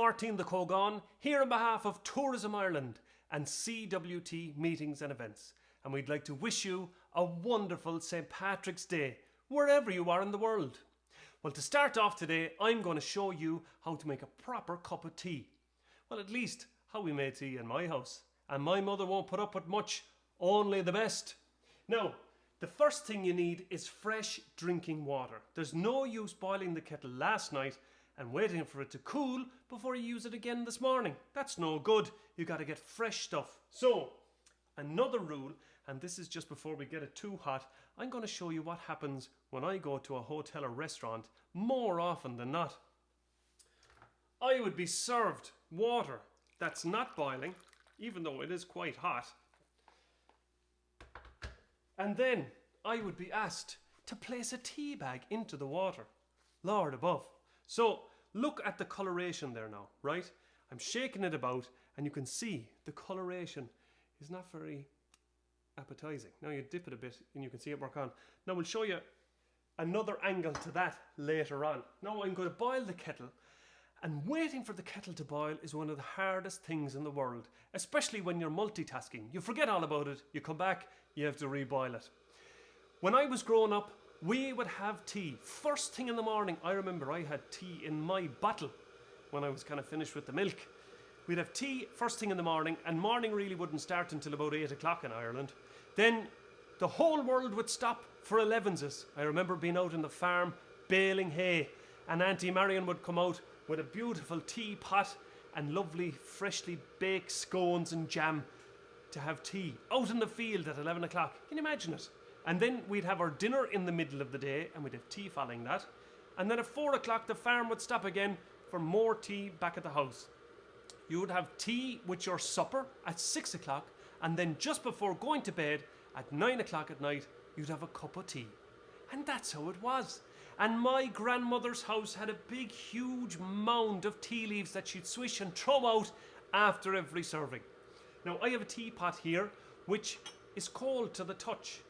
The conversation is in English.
Máirtín de Cógáin, here on behalf of Tourism Ireland and CWT Meetings and Events, and we'd like to wish you a wonderful St. Patrick's Day, wherever you are in the world. Well, to start off today, I'm going to show you how to make a proper cup of tea. Well, at least how we made tea in my house, and my mother won't put up with much, only the best. Now, the first thing you need is fresh drinking water. There's no use boiling the kettle last night and waiting for it to cool before you use it again this morning. That's no good. You got to get fresh stuff. So, another rule, and this is just before we get it too hot, I'm going to show you what happens when I go to a hotel or restaurant more often than not. I would be served water that's not boiling, even though it is quite hot. And then I would be asked to place a tea bag into the water. Lord above. So look at the coloration there now, right? I'm shaking it about and you can see the coloration is not very appetizing. Now you dip it a bit and you can see it work on. Now we'll show you another angle to that later on. Now I'm going to boil the kettle, and waiting for the kettle to boil is one of the hardest things in the world, especially when you're multitasking. You forget all about it, you come back, you have to reboil it. When I was growing up, we would have tea first thing in the morning. I remember I had tea in my bottle when I was kind of finished with the milk. We'd have tea first thing in the morning, and morning really wouldn't start until about 8 o'clock in Ireland. Then the whole world would stop for 11s. I remember being out in the farm baling hay, and Auntie Marion would come out with a beautiful teapot and lovely freshly baked scones and jam to have tea out in the field at 11 o'clock. Can you imagine it? And then we'd have our dinner in the middle of the day, and we'd have tea following that. And then at 4 o'clock, the farm would stop again for more tea back at the house. You would have tea with your supper at 6 o'clock, and then just before going to bed at 9 o'clock at night, you'd have a cup of tea. And that's how it was. And my grandmother's house had a big, huge mound of tea leaves that she'd swish and throw out after every serving. Now, I have a teapot here, which is cold to the touch.